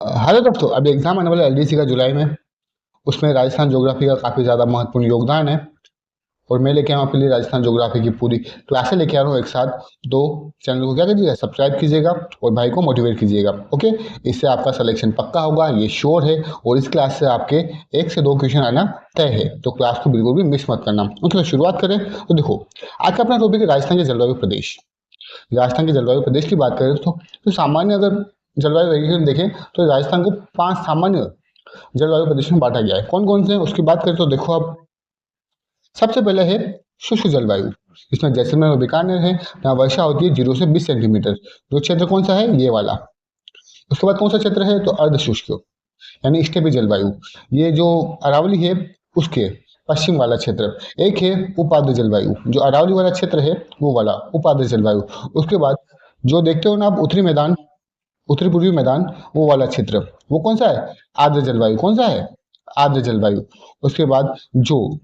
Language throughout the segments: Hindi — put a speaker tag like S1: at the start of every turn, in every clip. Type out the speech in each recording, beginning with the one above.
S1: हेलो दोस्तों, अभी एग्जाम आने वाला है एलडीसी का जुलाई में। उसमें राजस्थान ज्योग्राफी का काफ़ी ज़्यादा महत्वपूर्ण योगदान है। और मैं लेके आया हूँ आपके लिए राजस्थान ज्योग्राफी की पूरी क्लासें लेके आ रहा हूँ एक साथ। तो चैनल को क्या कीजिएगा, सब्सक्राइब कीजिएगा और भाई को मोटिवेट कीजिएगा। ओके, इससे आपका सिलेक्शन पक्का होगा, ये श्योर है। और इस क्लास से आपके 1 से 2 क्वेश्चन आना तय है, तो क्लास को बिल्कुल भी मिस मत करना। ओके, तो शुरुआत करें। तो देखो, आज का अपना टॉपिक है राजस्थान के जलवायु प्रदेश। राजस्थान के जलवायु प्रदेश की बात करें तो सामान्य अगर जलवायु वर्गीकरण देखें तो राजस्थान को 5 सामान्य जलवायु प्रदेश में बांटा गया है। कौन कौन से हैं उसकी बात करें तो देखो आप, सबसे पहले है शुष्क जलवायु। इसमें जैसलमेर और बीकानेर है, यहाँ वर्षा होती है 0 से 20 सेंटीमीटर। जो क्षेत्र कौन सा है, ये वाला। उसके बाद कौन सा क्षेत्र है, तो अर्ध शुष्क यानी स्टेपी जलवायु। ये जो अरावली है उसके पश्चिम वाला क्षेत्र। एक है उपाद्र जलवायु, जो अरावली वाला क्षेत्र है वो वाला उपाद्र जलवायु। उसके बाद जो देखते हो ना आप उत्तरी मैदान, उत्तरी पूर्वी मैदान, वो वाला क्षेत्र, वो कौन सा है, आर्द्र जलवायु। कौन सा है, आर्द्र जलवायु। उसके बाद जो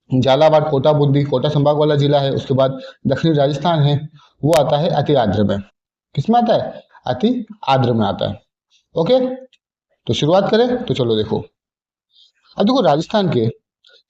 S1: झालावाड़ कोटा बूंदी कोटा संभाग वाला जिला है, उसके बाद दक्षिणी राजस्थान है, वो आता है अति आर्द्र में। किसमें आता है, अति आर्द्र में आता है। ओके, तो शुरुआत करें तो चलो देखो। अब देखो राजस्थान के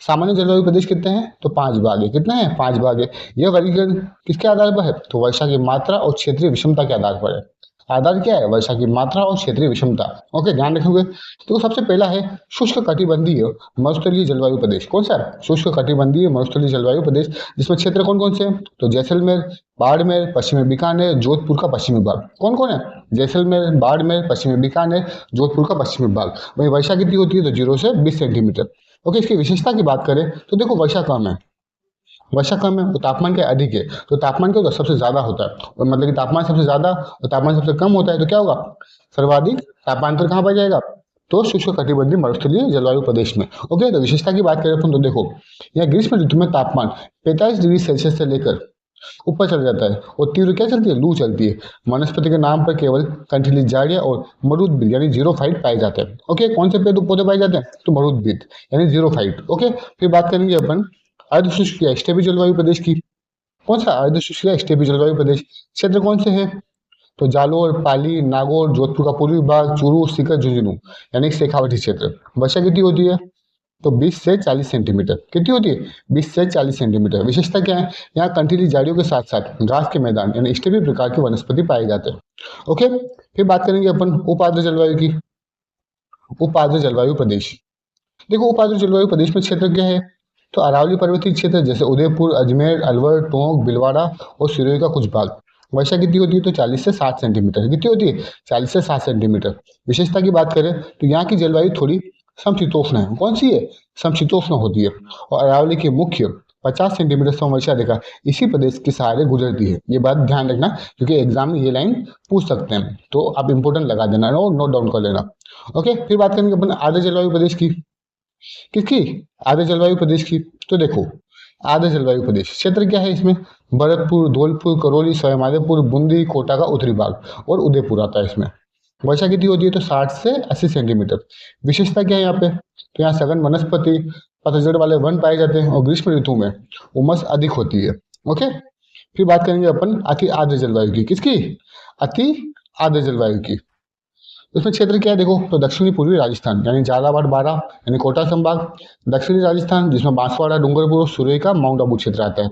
S1: सामान्य जलवायु प्रदेश कितने हैं, तो 5 भाग है। कितने हैं, 5 भाग है। यह वर्गीकरण किसके आधार पर है, तो वर्षा की मात्रा और क्षेत्रीय विषमता के आधार पर है। आधार क्या है, वर्षा की मात्रा और क्षेत्रीय विषमता। ओके, ध्यान रखोगे। तो सबसे पहला है शुष्क कटिबंधीय मरुस्थलीय जलवायु प्रदेश। कौन सा, शुष्क कटिबंधीय मरुस्थलीय जलवायु प्रदेश, जिसमें क्षेत्र कौन कौन से हैं, तो जैसलमेर, बाड़मेर, पश्चिमी बीकानेर, जोधपुर का पश्चिमी भाग। कौन कौन है, जैसलमेर, बाड़मेर, पश्चिमी बीकानेर, जोधपुर का पश्चिमी भाग। वही वर्षा कितनी होती है, तो 0 से 20 सेंटीमीटर। ओके, इसकी विशेषता की बात करें तो देखो, वर्षा कम है, वर्षा कम है, तो तापमान क्या अधिक है। तो तापमान क्या होता है, सबसे ज्यादा होता है। और मतलब कि तापमान सबसे ज्यादा और तापमान सबसे कम होता है, तो क्या होगा, सर्वाधिक तापांतर कहाँ पर जाएगा, तो शुष्क कटिबंधीय मरुस्थलीय जलवायु प्रदेश में। ओके, तो विशेषता की बात करें अपन तो देखो, यहाँ ग्रीष्म ऋतु में तापमान 45 डिग्री सेल्सियस से लेकर ऊपर चल जाता है। और तीव्र क्या चलती है, लू चलती है। वनस्पति के नाम पर केवल कंटीली झाड़ियां और मरुद्भिद यानी जीरो फाइट पाए जाते हैं। ओके, कौन से पेड़ पौधे पाए जाते हैं, तो मरुद्भिद यानी जीरो फाइट। ओके, फिर बात करेंगे अपन अर्धशुष्क या स्टेपी जलवायु प्रदेश की। कौन सा, अर्धशुष्क या स्टेपी जलवायु प्रदेश। क्षेत्र कौन से है, तो जालोर, पाली, नागौर, जोधपुर का पूर्वी भाग, चूरू, सीकर, झुंझुनू यानी शेखावटी क्षेत्र। वर्षा कितनी होती है, तो 20 से 40 सेंटीमीटर। कितनी होती है, 20 से 40 सेंटीमीटर। विशेषता क्या है, यहाँ कंटीली झाड़ियों के साथ साथ घास के मैदान यानी स्टेपी प्रकार की वनस्पति पाए जाते हैं। ओके, फिर बात करेंगे अपन उपाद्र जलवायु की। उपाद्र जलवायु प्रदेश, देखो उपाद्र जलवायु प्रदेश में क्षेत्र क्या है, तो अरावली पर्वतीय क्षेत्र जैसे उदयपुर, अजमेर, अलवर, टोंक, भीलवाड़ा और सिरोही का कुछ भाग। वर्षा कितनी होती है, तो 40 से 60 सेंटीमीटर। कितनी होती है, 40 से 60 सेंटीमीटर। विशेषता की बात करें तो यहाँ की जलवायु थोड़ी समशीतोष्ण है। कौन सी है, समशीतोष्ण होती है। और अरावली के मुख्य 50 सेंटीमीटर से वर्षा रेखा इसी प्रदेश के सहारे गुजरती है। ये बात ध्यान रखना, क्योंकि एग्जाम में ये लाइन पूछ सकते हैं, तो आप इंपोर्टेंट लगा देना और नोट डाउन कर लेना। ओके, फिर बात करेंगे अपन आर्द्र जलवायु प्रदेश की। किसकी, आर्द्र जलवायु प्रदेश की। तो देखो, आर्द्र जलवायु प्रदेश क्षेत्र क्या है, इसमें भरतपुर, धौलपुर, करौली, सवाईमाधोपुर, बूंदी, कोटा का उत्तरी भाग और उदयपुर आता है इसमें। वर्षा कितनी होती है, तो 60 से 80 सेंटीमीटर। विशेषता क्या है यहाँ पे, तो यहाँ सघन वनस्पति, पतझड़ वाले वन पाए जाते हैं और ग्रीष्म ऋतु में उमस अधिक होती है। ओके, फिर बात करेंगे अपन अति आर्द्र जलवायु की। किसकी, अति आर्द्र जलवायु की। उसमें क्षेत्र क्या है देखो, तो दक्षिणी पूर्वी राजस्थान यानी झालावाड़, बारां यानी कोटा संभाग, दक्षिणी राजस्थान जिसमें बांसवाड़ा, डूंगरपुर और सुरई का माउंट आबू क्षेत्र आता है।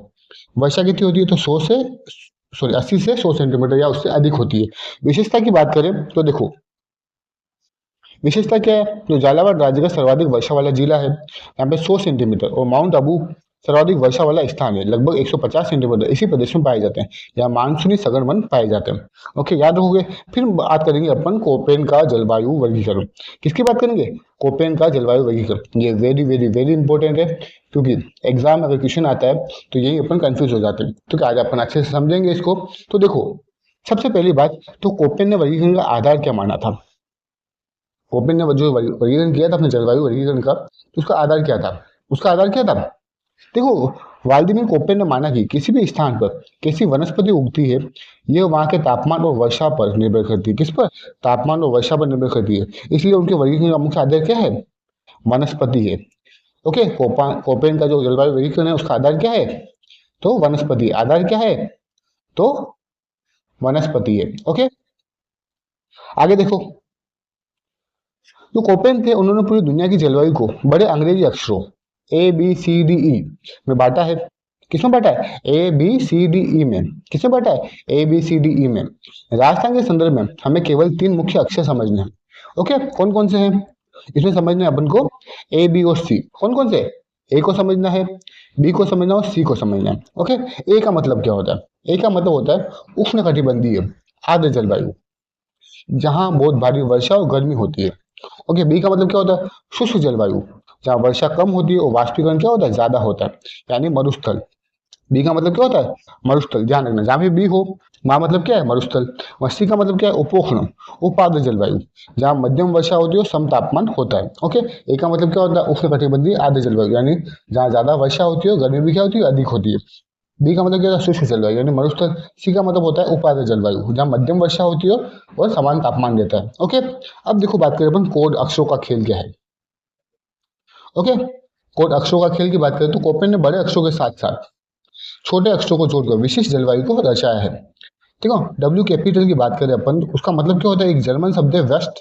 S1: वर्षा कितनी होती है, तो 80 से 100 सेंटीमीटर या उससे अधिक होती है। विशेषता की बात करें तो देखो, विशेषता क्या है, जो झालावाड़ राज्य का सर्वाधिक वर्षा वाला जिला है, यहाँ पे 100 सेंटीमीटर, और माउंट आबू सर्वाधिक वर्षा वाला स्थान है, लगभग 150 सेंटीमीटर इसी प्रदेश में पाए जाते हैं। यहाँ मानसूनी सघन वन पाए जाते हैं। ओके, याद रखोगे। फिर बात करेंगे अपन कोपेन का जलवायु वर्गीकरण। किसकी बात करेंगे, कोपेन का जलवायु वर्गीकरण। ये वेरी वेरी वेरी इंपॉर्टेंट है, क्योंकि एग्जाम में अगर क्वेश्चन आता है तो यही अपन कंफ्यूज हो जाते हैं। तो आज अपन अच्छे से समझेंगे इसको। तो देखो, सबसे पहली बात, तो कोपेन ने वर्गीकरण का आधार क्या माना था। कोपेन ने जो वर्गीकरण किया था अपने जलवायु वर्गीकरण का, तो उसका आधार क्या था, उसका आधार क्या था। देखो, व्लादिमीर कोपेन ने माना कि किसी भी स्थान पर कैसी वनस्पति उगती है, यह वहां के तापमान और वर्षा पर निर्भर करती है। किस पर, तापमान और वर्षा पर निर्भर करती है। इसलिए उनके वर्गीकरण का मुख्य आधार क्या है, वनस्पति है। ओके, कोपेन का जो जलवायु वर्गीकरण है उसका आधार क्या है, तो वनस्पति। आधार क्या है, तो वनस्पति है। ओके, आगे देखो, जो कोपेन थे उन्होंने पूरी दुनिया की जलवायु को बड़े अंग्रेजी अक्षरों ABCDE में बांटा है। किसमें बांटा है? ABCDE में। किसमें बांटा है? ABCDE में। राजस्थान के संदर्भ में हमें केवल 3 मुख्य अक्षर समझने हैं। ओके, कौन कौन से हैं इसमें समझने हैं अपन को? A, B और C। कौन कौन से? A को समझना है, B को समझना है और C को समझना है। ओके, A का मतलब क्या होता है? A का मतलब होता है उष्णकटिबंधीय आर्द्र जलवायु, जहां बहुत भारी वर्षा और गर्मी होती है। ओके, बी का मतलब क्या होता है? शुष्क जलवायु, जहाँ वर्षा कम होती है और वाष्पीकरण क्या होता है? ज्यादा होता है, यानी मरुस्थल। बी का मतलब क्या होता है? मरुस्थल। ध्यान रखना, जहाँ भी बी हो वहाँ मतलब क्या है? मरुस्थल। और सी का मतलब क्या है? उपोष्ण उपाद्र जलवायु, जहाँ मध्यम वर्षा होती है और सम तापमान होता है। ओके, ए का मतलब क्या होता है? उष्णकटिबंधीय आर्द्र जलवायु, यानी जहाँ ज्यादा वर्षा होती है और गर्मी भी क्या होती है? अधिक होती है। बी का मतलब क्या होता है? शुष्क जलवायु यानी मरुस्थल। सी का मतलब होता है उपाद्र जलवायु, जहाँ मध्यम वर्षा होती है और समान तापमान रहता है। ओके, अब देखो बात करें अपन कोड अक्षरों का खेल क्या है। ओके, कोड अक्षरों का खेल की बात करें तो कोपेन ने बड़े अक्षरों के साथ साथ छोटे अक्षरों को जोड़कर विशिष्ट जलवायु को दर्शाया है। ठीक है, डब्ल्यू कैपिटल की बात करें अपन तो उसका मतलब क्या होता है? एक जर्मन शब्द है वेस्ट,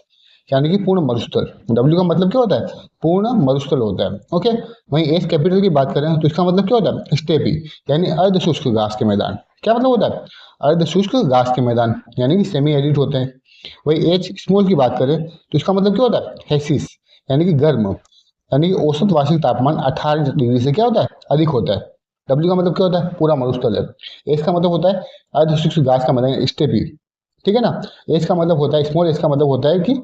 S1: यानी कि पूर्ण मरुस्थल। डब्ल्यू का मतलब क्या होता है? पूर्ण मरुस्थल होता है। ओके, वहीं एस कैपिटल की बात करें तो इसका मतलब क्या होता है? स्टेपी, यानी अर्ध शुष्क घास के मैदान। क्या मतलब होता है? अर्ध शुष्क घास के मैदान, यानी कि सेमी एरिड होते हैं। वही एच स्मॉल की बात करें तो इसका मतलब क्या होता है? हेसिस, यानी कि गर्म, यानी कि औसत वार्षिक तापमान 18 डिग्री से क्या होता है? अधिक होता है। डब्ल्यू का मतलब क्या होता है? पूरा मरुस्थल है। एस का मतलब होता है अर्ध शुष्क घास का मैदान, स्टेपी। ठीक है ना? एस का मतलब होता है स्मॉल, एस का मतलब होता है कि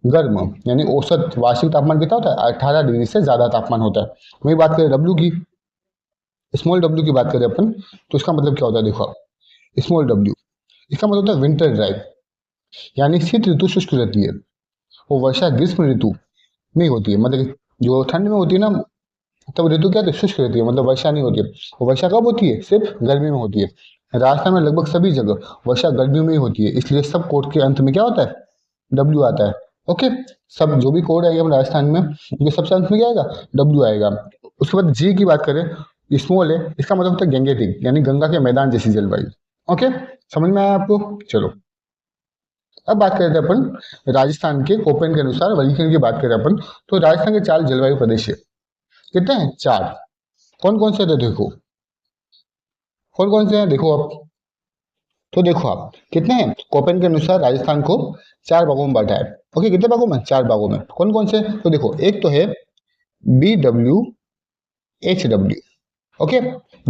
S1: गर्म, यानी औसत वार्षिक तापमान कितना होता है? 18 डिग्री से ज्यादा तापमान होता है। वही बात करें डब्ल्यू की, स्मॉल डब्ल्यू की बात करें अपन तो इसका मतलब क्या होता है? देखो आप, स्मॉल डब्ल्यू इसका मतलब होता है विंटर ड्राई, यानी शीत ऋतु शुष्क रहती है। वो वर्षा ग्रीष्म ऋतु में होती है, मतलब जो ठंड में होती है ना तब ऋतु क्या होती है? शुष्क रहती है, मतलब वर्षा नहीं होती है। वो वर्षा कब होती है? सिर्फ गर्मी में होती है। राजस्थान में लगभग सभी जगह वर्षा गर्मियों में ही होती है, इसलिए सब कोड के अंत में क्या होता है? डब्ल्यू आता है। ओके, सब जो भी कोड आएगा अपने राजस्थान में उनके सबसे अंत में क्या आएगा? डब्ल्यू आएगा। उसके बाद जी की बात करें, स्मॉल है, इसका मतलब होता है गंगेटिक, यानी गंगा के मैदान जैसी जलवायु। ओके, समझ में आया आपको? चलो, अब बात करते हैं अपन राजस्थान के कोपेन के अनुसार वर्गीकरण की बात करें अपन तो राजस्थान के 4 जलवायु प्रदेश है। कितने हैं? 4। कौन कौन से थे देखो, कौन कौन से हैं देखो आप। तो देखो आप कितने हैं? कोपेन के अनुसार राजस्थान को 4 भागों में बांटा है। ओके, कितने भागों में? 4 भागों में। कौन कौन से? तो देखो, एक तो है BWHW। Okay,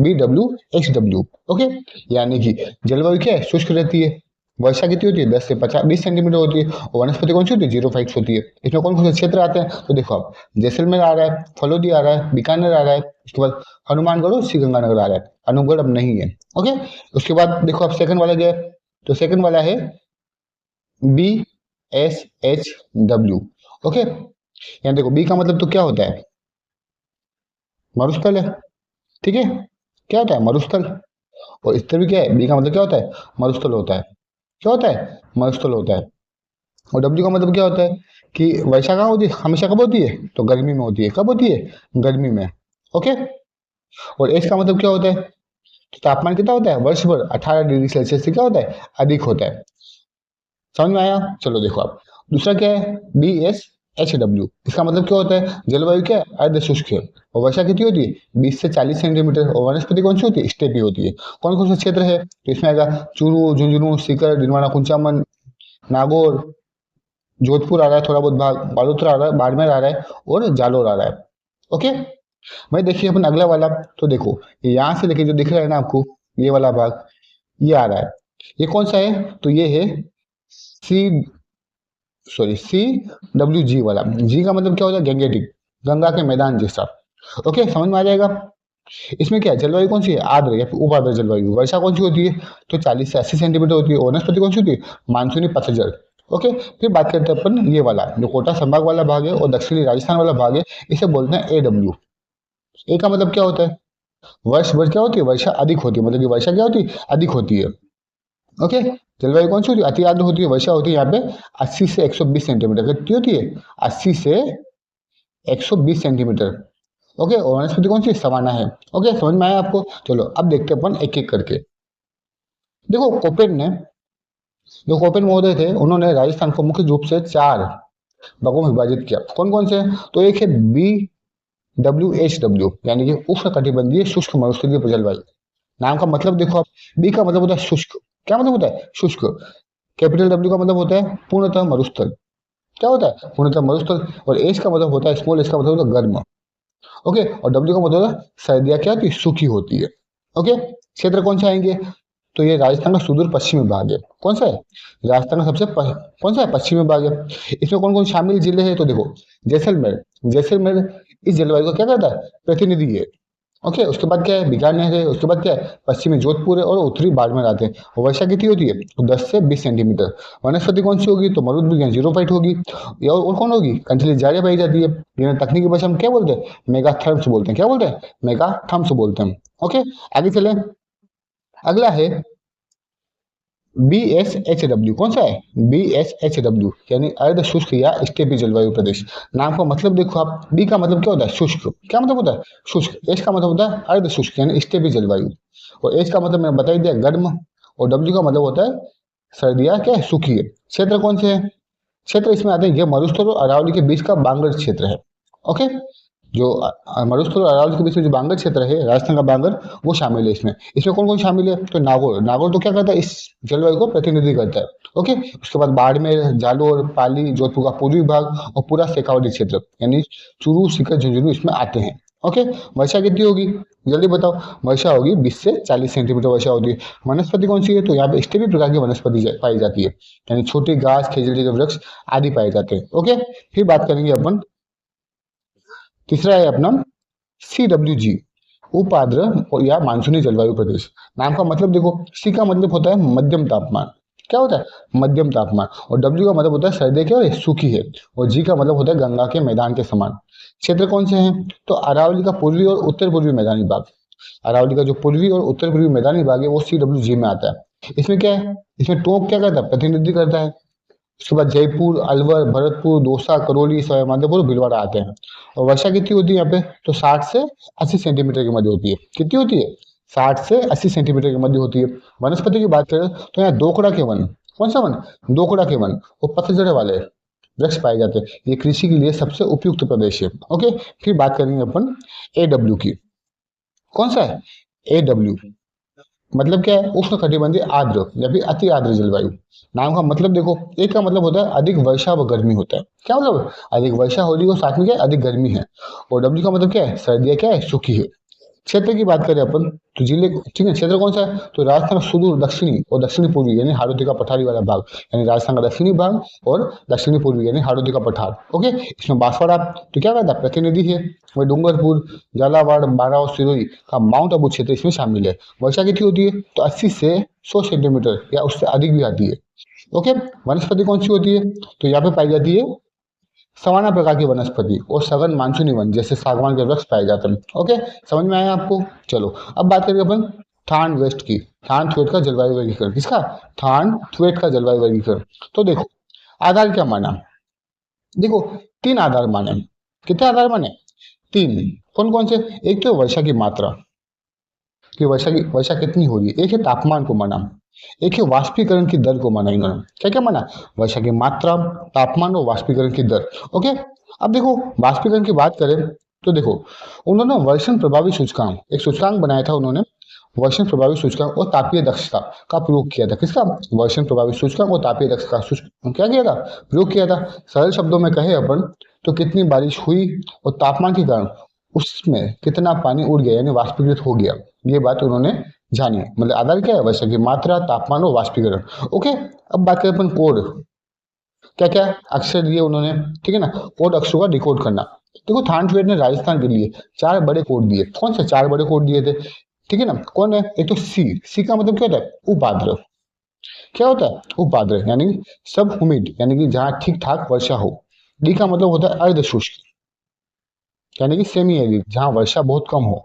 S1: BWHW। ओके, यानी कि जलवायु क्या है? शुष्क रहती है। वर्षा कितनी होती है? 10 से 20 सेंटीमीटर होती है। और वनस्पति कौन सी होती है? 0 होती है। इसमें कौन कौन से क्षेत्र आते हैं? तो देखो आप, जैसलमेर आ रहा है, फलोदी आ रहा है, बीकानेर आ रहा है, उसके बाद हनुमानगढ़ और श्रीगंगानगर आ रहा है। अनूपगढ़ अब नहीं है। ओके, उसके बाद देखो आप सेकंड वाला क्या है? तो सेकंड वाला है BSHW। ओके, यहाँ देखो बी का मतलब तो क्या होता है? मरुस्थल है। ठीक है, क्या होता है? मरुस्थल। और इस तरह भी क्या है? बी का मतलब क्या होता है? मरुस्थल होता है। क्या होता है? मरुस्थल होता है। और डब्ल्यू का मतलब क्या होता है? कि वर्षा कहाँ होती है? हमेशा कब होती है? तो गर्मी में होती है। कब होती है? गर्मी में। ओके, और एच का मतलब क्या होता है? तो तापमान कितना होता है? वर्ष भर 18 डिग्री सेल्सियस से क्या होता है? अधिक होता है। समझ में आया? चलो देखो आप, दूसरा क्या है? BSHW। इसका मतलब क्या होता है? जलवायु क्या है? अर्ध शुष्क है। और वर्षा कितनी होती है? 20 से 40 सेंटीमीटर। और वनस्पति कौन सी होती है? स्टेपी होती है। कौन कौन सा क्षेत्र है? तो इसमें आएगा चूरू, झुंझुनू, सीकर, डिंडवाना, कुंचामन, नागौर, जोधपुर आ रहा है, थोड़ा बहुत भाग बालोतरा आ रहा है, बाड़मेर आ रहा है और जालोर आ रहा है। ओके, भाई देखिए अपन अगला वाला, तो देखो यहाँ से लेके जो दिख रहा है ना आपको, ये वाला भाग, ये आ रहा है। ये कौन सा है? तो ये है सी, सॉरी, CWG वाला। जी का मतलब क्या होता है? गैंगेटिक, गंगा के मैदान जैसा। ओके, समझ में आ जाएगा? इसमें क्या है? जलवायु कौन सी है? आर्द्र या फिर उपाद्र जलवायु। वर्षा कौन सी होती है? तो 40 से 80 सेंटीमीटर होती है। वनस्पति कौन सी होती है? मानसूनी पतझड़। ओके, फिर बात करते हैं अपन ये वाला जो कोटा संभाग वाला भाग है और दक्षिणी राजस्थान वाला भाग है, इसे बोलते हैं AW। ए का मतलब क्या होता है? वर्ष भर क्या होती है? वर्षा अधिक होती है, मतलब कि वर्षा क्या होती है? अधिक होती है। ओके, जलवायु कौन सी होती है? अति आर्द्र होती है। वर्षा होती है यहाँ पे 80 से 120 सेंटीमीटर। कितनी होती है? 80 से 120 सेंटीमीटर। ओके, और वनस्पति कौन सी? सवाना है। ओके, समझ में आया आपको? चलो अब देखते हैं अपन एक एक करके। देखो कोपेन ने, जो कोपेन महोदय थे, उन्होंने राजस्थान को मुख्य रूप से 4 भागों में विभाजित किया। कौन कौन से? तो एक है BWHW यानी कि उष्ण कटिबंधीय शुष्क मरुस्थलीय जलवायु। नाम का मतलब देखो आप, बी का मतलब होता है शुष्क। क्या मतलब होता है? शुष्क। कैपिटल डब्ल्यू का मतलब होता है पूर्णतः मरुस्थल। क्या होता है? पूर्णतः मरुस्थल। और एच का मतलब होता है, स्मॉल एच का मतलब होता है गर्म। ओके, और डब्ल्यू का मतलब होता है सर्दियाँ क्या होती है? सूखी होती है। ओके, क्षेत्र कौन से आएंगे? तो ये राजस्थान का सुदूर पश्चिमी भाग है। कौन सा है? राजस्थान का कौन सा है? पश्चिमी भाग है। इसमें कौन कौन शामिल जिले हैं? तो देखो, जैसलमेर। जैसलमेर इस जलवायु को क्या करता है? प्रतिनिधि है। ओके, उसके बाद क्या है? बीकानेर है। उसके बाद क्या है? पश्चिमी जोधपुर है और उत्तरी बाड़मेर आते हैं। और वर्षा कितनी होती है? तो 10 से 20 सेंटीमीटर। वनस्पति कौन सी होगी? तो मरुद जीरोफाइट होगी। और कौन होगी? कंचली झाड़ियाँ पाई जाती है। जिन्हें तकनीकी भाषा में क्या बोलते हैं? मेगाथर्म्स बोलते हैं। क्या बोलते हैं? मेगाथर्म्स बोलते हैं। ओके, आगे चले। अगला है BSHW। कौन सा है? BSHW यानी अर्ध शुष्क या स्टेपी जलवायु प्रदेश। नाम का मतलब देखो आप, बी का मतलब क्या होता है? शुष्क। क्या मतलब होता है? शुष्क। एच का मतलब होता है अर्ध शुष्क यानी स्टेपी जलवायु। और एच का मतलब मैंने बता ही दिया, गर्म। और डब्ल्यू का मतलब होता है सर्दियाँ क्या है? सूखी है। क्षेत्र कौन से है? क्षेत्र इसमें आते हैं, ये मरुस्थल और अरावली के बीच का बांगर क्षेत्र है। ओके, जो मरुस्थल और अरावली के बीच में जो बांगर क्षेत्र है, राजस्थान का बांगर, वो शामिल है इसमें। इसमें कौन कौन शामिल है? तो नागौर। नागौर तो क्या करता है? इस जलवायु को प्रतिनिधि करता है। ओके, उसके बाद बाड़मेर, जालोर, पाली, जोधपुर का पूर्वी भाग और पूरा शेखावाटी क्षेत्र यानी चूरू, सीकर, झुंझुनू इसमें आते हैं। ओके, वर्षा कितनी होगी? जल्दी बताओ। वर्षा होगी 20 से 40 सेंटीमीटर वर्षा होती है। वनस्पति कौन सी है? तो यहाँ पे स्टेपी प्रकार की वनस्पति पाई जाती है, यानी छोटी घास, खेजड़ी के वृक्ष आदि पाए जाते हैं। ओके, फिर बात करेंगे अपन, तीसरा है अपना CWG, उपाद्र या मानसूनी जलवायु प्रदेश। नाम का मतलब देखो, सी का मतलब होता है मध्यम तापमान। क्या होता है? मध्यम तापमान। और डब्ल्यू का मतलब होता है सर्दी क्या है? सूखी है। और जी का मतलब होता है गंगा के मैदान के समान। क्षेत्र कौन से हैं? तो अरावली का पूर्वी और उत्तर पूर्वी मैदानी भाग। अरावली का जो पूर्वी और उत्तर पूर्वी मैदानी भाग है वो CWG में आता है। इसमें क्या है? इसमें टोंक क्या करता है? प्रतिनिधि करता है। उसके बाद जयपुर, अलवर, भरतपुर, दौसा, करौली, सवाईमाधोपुर, भीलवाड़ा आते हैं। और वर्षा कितनी होती है यहाँ पे? तो 60 से 80 सेंटीमीटर के मध्य होती है। कितनी होती है? 60 से 80 सेंटीमीटर के मध्य होती है। वनस्पति की बात करें तो यहाँ दोकड़ा के वन। कौन सा वन? दोकड़ा के वन वो पतझड़ वाले वृक्ष पाए जाते हैं। ये कृषि के लिए सबसे उपयुक्त प्रदेश है। ओके, फिर बात करेंगे अपन AW की। कौन सा है? AW मतलब क्या है? उष्ण कटिबंधीय आर्द्र या फिर अति आर्द्र जलवायु। नाम का मतलब देखो, एक का मतलब होता है अधिक वर्षा व गर्मी होता है। क्या मतलब? अधिक वर्षा हो रही है और साथ में क्या है? अधिक गर्मी है। और डब्ल्यू का मतलब क्या है? सर्दियाँ क्या है? सूखी है। क्षेत्र की बात करें अपन तो जिले, ठीक है, क्षेत्र कौन सा है? तो राजस्थान का सुदूर दक्षिणी और दक्षिणी पूर्वी यानी हाड़ौती का पठारी वाला भाग, यानी राजस्थान का दक्षिणी भाग और दक्षिणी पूर्वी यानी हाड़ौती का पठार। ओके, इसमें बांसवाड़ा तो क्या कहता है? प्रतिनिधि है। वही डूंगरपुर, झालावाड़, बारां और सिरोही का माउंट आबू क्षेत्र इसमें शामिल है। वर्षा कितनी होती है? तो 80 से 100 सेंटीमीटर या उससे अधिक भी आती है। ओके, वनस्पति कौन सी होती है? तो यहाँ पे पाई जाती है सवाना प्रकार की वनस्पति और सघन मानसूनी वन जैसे सागवान के वृक्ष पाए जाते हैं। ओके, समझ में आया आपको? चलो अब बात करेंगे अपन थान वेस्ट की। थान थ्वेट का जलवायु वर्गीकरण। किसका? थान थ्वेट का जलवायु वर्गीकरण। तो देखो, आधार क्या माना? देखो, 3 आधार माने। कितने आधार माने? 3। कौन कौन से? एक तो वर्षा की मात्रा, कि वर्षा कितनी हो रही है। एक है तापमान को माना। एक है वाष्पीकरण की दर को माना। इन्होंने क्या क्या माना? वर्षा की मात्रा, तापमान और वाष्पीकरण की दर। ओके, अब देखो वाष्पीकरण की बात करें तो देखो, उन्होंने वर्षण प्रभावी सूचकांक, एक सूचकांक बनाया था उन्होंने, वर्षण प्रभावी सूचकांक और तापीय दक्षता का प्रयोग किया था। किसका? वर्षण प्रभावी सूचकांक और तापीय दक्षता का क्या किया था? प्रयोग किया था। सरल शब्दों में कहे अपन तो कितनी बारिश हुई और तापमान के कारण उसमें कितना पानी उड़ गया यानी वाष्पीकृत हो गया, ये बात उन्होंने जानी। मतलब आधार क्या है? वर्षा की मात्रा, तापमान और वाष्पीकरण। ओके, अब बात करें अपन कोड। क्या क्या अक्षर दिए उन्होंने, ठीक है ना? कोड अक्षरों का डिकोड करना। देखो, थानथवेट ने राजस्थान के लिए 4 बड़े कोड दिए। कौन से 4 बड़े कोड दिए थे? ठीक है ना? कौन है? एक तो सी का मतलब क्या होता है? उपाद्र। क्या होता है? उपाद्र यानी सब हुमिड यानी कि जहाँ ठीक ठाक वर्षा हो। डी का मतलब होता है अर्ध शुष्क यानी कि सेमी एरिड जहाँ वर्षा बहुत कम हो।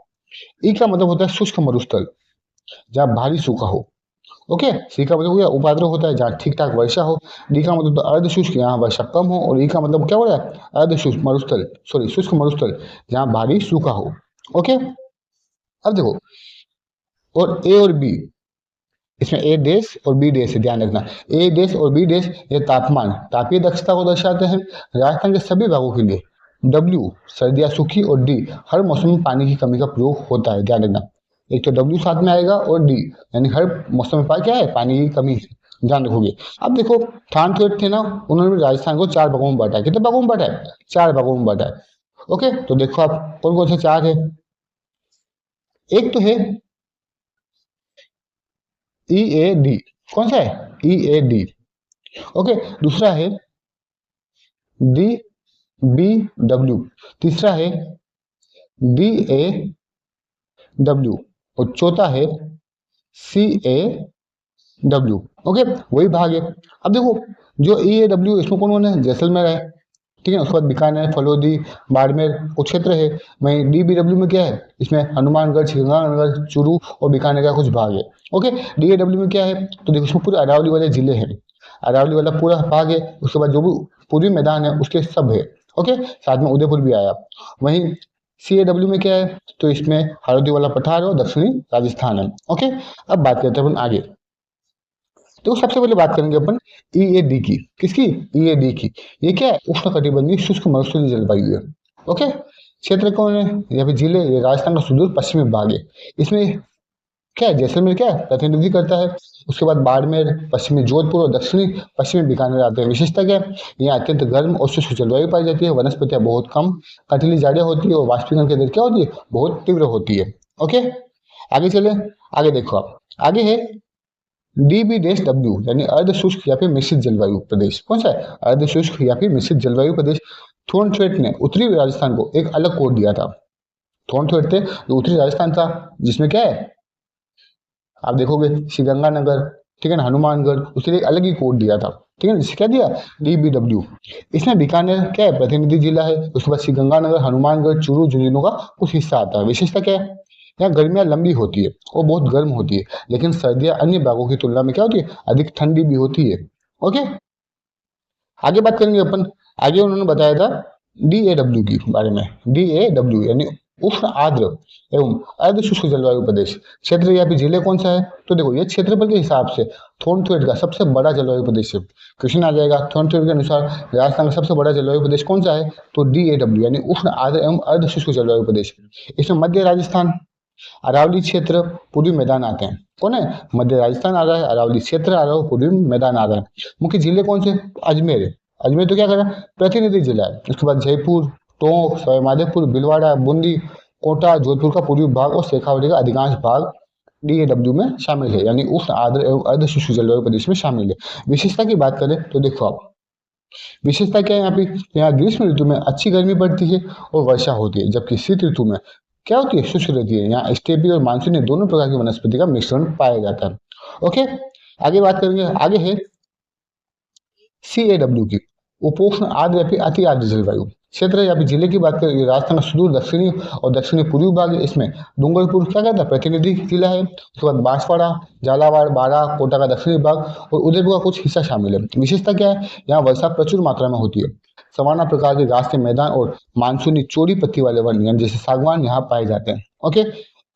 S1: ई का मतलब होता है शुष्क मरुस्थल जहाँ भारी सूखा हो। ओके, सी का मतलब हो गया उपाद्र होता है जहाँ ठीक ठाक वर्षा हो। डी का मतलब अर्ध शुष्क यहाँ वर्षा कम हो। और ई का मतलब क्या हो रहा है? अर्ध शुष्क मरुस्थल, सॉरी शुष्क मरुस्थल जहाँ भारी सूखा हो। ओके, अब देखो, और ए और बी इसमें ए देश और बी देश है, ध्यान रखना। ए देश और बी देश ये तापमान, तापीय दक्षता को दर्शाते हैं। राजस्थान के सभी भागों के लिए डब्ल्यू सर्दियाँ सूखी और डी हर मौसम में पानी की कमी का प्रयोग होता है, ध्यान रखना। एक तो डब्ल्यू साथ में आएगा और डी यानी हर मौसम में क्या है, पानी की कमी है, ध्यान रखोगे। अब देखो थानथोट थे ना, उन्होंने भी राजस्थान को 4 भागों में बांटा है। कितने भागों में बांटा है? 4 भागों में बांटा है। ओके, तो देखो आप कौन कौन से 4 है। एक तो है ई ए डी, कौन सा है? ई ए डी। ओके, दूसरा है डी बी डब्ल्यू, तीसरा है डी ए डब्ल्यू और चौथा है सी ए डब्ल्यू। ओके, वही भाग है। अब देखो जो ई ए डब्ल्यू इसमें कौन कौन है? जैसलमेर है, ठीक है। उसके बाद बीकानेर, फलोदी, बाड़मेर कुछ क्षेत्र है। वहीं डी बी डब्ल्यू में क्या है? इसमें हनुमानगढ़, श्रीगंगानगर, चूरू और बीकानेर का कुछ भाग है। ओके, डी ए डब्ल्यू में क्या है? तो देखो इसमें पूरे अरावली वाले जिले हैं, अरावली वाला पूरा भाग है। उसके बाद जो भी पूर्वी मैदान है उसके सब है। ओके, साथ में उदयपुर भी आया। वहीं सी ए डब्ल्यू में क्या है? तो इसमें हल्दी वाला पठार और दक्षिणी राजस्थान है। ओके, अब बात करते हैं अपन आगे। तो सबसे पहले बात करेंगे अपन ई ए डी की। किसकी? ई ए डी की। ये क्या है? उष्णकटिबंधीय शुष्क मरुस्थलीय जलवायु है। ओके, क्षेत्र कौन है? या फिर जिले, ये राजस्थान का सुदूर पश्चिमी भाग है। इसमें क्या है? जैसलमेर क्या है? प्रतिनिधि करता है। उसके बाद बाड़मेर, पश्चिमी जोधपुर और दक्षिणी पश्चिमी बीकानेर आते हैं। विशेषता क्या है? यहाँ अत्यंत गर्म और शुष्क जलवायु पाई जाती है। वनस्पतियां बहुत कम, कटीली झाड़ियां होती है और वाष्पीकरण की दर क्या होती है? बहुत तीव्र होती है। ओके, आगे चले। आगे देखो आप, आगे है डी बी डेश डब्ल्यू यानी अर्ध शुष्क या फिर मिश्रित जलवायु प्रदेश। कौन सा है? अर्ध शुष्क या फिर मिश्रित जलवायु प्रदेश। थोर्नथ्वेट ने उत्तरी राजस्थान को एक अलग कोड दिया था। थोर्नथ्वेट थे जो उत्तरी राजस्थान था, जिसमें क्या है आप देखोगे श्रीगंगानगर, ठीक है ना, हनुमानगढ़, उसके लिए एक अलग ही कोड दिया था। ठीक है ना, जिसे क्या दिया? D B W. इसमें बीकानेर क्या है? प्रतिनिधि जिला है। उसके बाद श्रीगंगानगर, हनुमानगढ़, चूरू, झुंझुनू का कुछ हिस्सा आता है। विशेषता क्या है? यहाँ गर्मियाँ लंबी होती है और बहुत गर्म होती है, लेकिन सर्दियाँ अन्य भागों की तुलना में क्या होती है? अधिक ठंडी भी होती है। ओके, आगे बात करेंगे अपन। आगे उन्होंने बताया था डी ए डब्ल्यू की बारे में। डी ए डब्ल्यू यानी उष्ण आर्द्र एवं अर्ध शुष्क जलवायु प्रदेश। क्षेत्र या फिर जिले कौन सा है? तो देखो ये क्षेत्रफल के हिसाब से थोर्नथ्वेट का सबसे बड़ा जलवायु प्रदेश है। क्वेश्चन आ जाएगा थोर्नथ्वेट के अनुसार राजस्थान का सबसे बड़ा जलवायु प्रदेश कौन सा है? तो डी ए डब्ल्यू यानी उष्ण आर्द्र एवं अर्ध शुष्क जलवायु प्रदेश। इसमें मध्य राजस्थान, अरावली क्षेत्र, पूर्वी मैदान आते हैं। कौन है? मध्य राजस्थान आ रहा है, अरावली क्षेत्र आ रहा है, पूर्वी मैदान आ रहा है। मुख्य जिले कौन से? अजमेर है। अजमेर तो क्या कर रहा है? प्रतिनिधि जिला है। उसके बाद जयपुर, टोंक, सवाईमाधोपुर, भीलवाड़ा, बूंदी, कोटा, जोधपुर का पूर्वी भाग और शेखावाटी का अधिकांश भाग डी ए डब्ल्यू में शामिल है, यानी उष्ण आर्द्र एवं अर्ध शुष्क जलवायु प्रदेश में शामिल है। विशेषता की बात करें तो देखो आप, विशेषता क्या है यहाँ पे? यहाँ ग्रीष्म ऋतु में अच्छी गर्मी पड़ती है और वर्षा होती है, जबकि शीत ऋतु में क्या होती है? शुष्क रहती है। यहाँ स्टेपी और मानसूनी दोनों प्रकार की वनस्पति का मिश्रण पाया जाता है। ओके, आगे बात करेंगे। आगे है सी ए डब्ल्यू की, उपोष्ण आर्द्र या फिर अति आर्द्र जलवायु क्षेत्र या फिर जिले की बात करें। राजस्थान का सुदूर दक्षिणी और दक्षिणी पूर्वी भाग है। इसमें डूंगरपुर क्या कहता है? प्रतिनिधि जिला है। उसके बाद बांसवाड़ा, झालावाड़, बारा, कोटा का दक्षिणी भाग और उदयपुर का कुछ हिस्सा शामिल है। विशेषता क्या है? यहाँ वर्षा प्रचुर मात्रा में होती है। सवाना प्रकार के घास के मैदान और मानसूनी चौड़ी पत्ती वाले वन यानी जैसे सागवान यहाँ पाए जाते हैं। ओके,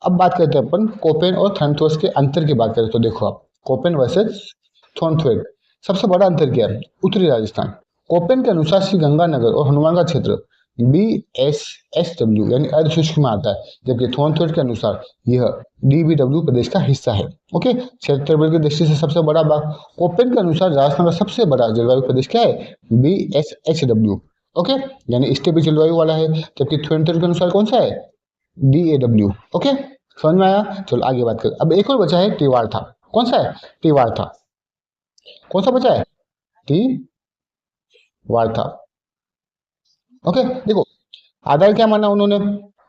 S1: अब बात करते हैं अपन कोपेन और थोर्नथ्वेट के अंतर की बात करें तो देखो आप, कोपेन वर्सेस थोर्नथ्वेट। सबसे बड़ा अंतर क्या है? उत्तरी राजस्थान। कोपेन के अनुसार श्री गंगानगर और हनुमानगढ़ क्षेत्र बी एस एस डब्ल्यू यानी अर्ध शुष्क में आता है, जबकि थोर्नथ्वेट के अनुसार यह डी बी डब्ल्यू प्रदेश का हिस्सा है। ओके, क्षेत्रफल की दृष्टि से सबसे बड़ा भाग। कोपेन के अनुसार राजस्थान का सबसे बड़ा जलवायु प्रदेश क्या है? B S H W. Okay, यानी स्टेपी जलवायु वाला है, जबकि थोर्नथ्वेट के अनुसार कौन सा है? D A W. ओके, समझ में आया? चलो आगे बात करें। अब एक और बचा है टीवारथा। कौन सा है? टीवारथा। कौन सा बचा है? टी वार्ता। ओके, देखो आधार क्या माना उन्होंने?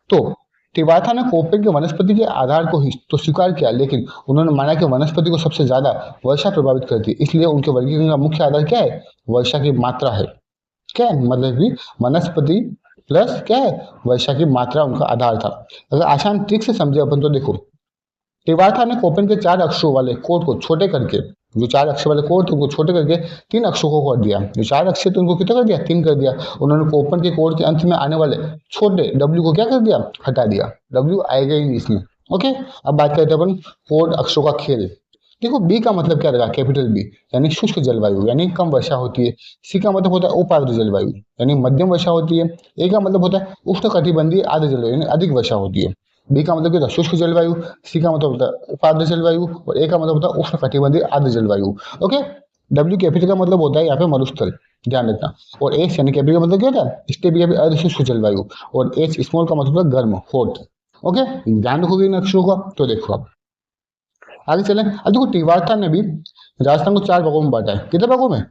S1: तो टिवाथा ने कोपेन के वनस्पति के आधार को ही तो स्वीकार किया, लेकिन उन्होंने माना कि वनस्पति को सबसे ज्यादा वर्षा प्रभावित करती है। इसलिए उनके वर्गीकरण का मुख्य आधार क्या है? वर्षा की मात्रा है। क्या है? मतलब कि वनस्पति प्लस क्या है? वर्षा की मात्रा उनका आधार था। अगर आसान ट्रिक से समझे अपन तो देखो, टिवाथा ने कोपेन के 4 अक्षरों वाले कोड को छोटे करके, जो 4 अक्षर वाले कोड थे उनको छोटे करके 3 अक्षरों को कर दिया। जो 4 अक्षर थे उनको कितना कर दिया? 3 कर दिया। उन्होंने कोपेन के कोड के अंत में आने वाले छोटे डब्ल्यू को क्या कर दिया? हटा दिया। डब्ल्यू आएगा ही नहीं इसमें। ओके, अब बात करते हैं अपन कोड अक्षरों का खेल। देखो बी का मतलब क्या रहेगा, कैपिटल बी, यानी शुष्क जलवायु यानी कम वर्षा होती है। सी का मतलब होता है उपार्द्र जलवायु यानी मध्यम वर्षा होती है। ए का मतलब होता है उष्णकटिबंधीय आर्द्र जलवायु यानी अधिक वर्षा होती है। बी का मतलब क्या होता है, शुष्क जलवायु। सी का मतलब होता है उपार्द्र जलवायु और ए का मतलब होता है उष्णकटिबंधीय आर्द्र जलवायु। ओके, डब्ल्यू कैपिटल का मतलब होता है यहाँ पे मरुस्थल, ध्यान रखना। और एच यानी कैपिटल का मतलब क्या होता है, स्टेप या अर्ध शुष्क जलवायु। और एच स्मॉल का मतलब होता है गर्म, हॉट। ओके, ध्यान रखोगे इन अक्षरों का। तो देखो अब आगे चलें। अब देखो टीवारथा ने भी राजस्थान को 4 भागों में बांटा है। कितने भागों में,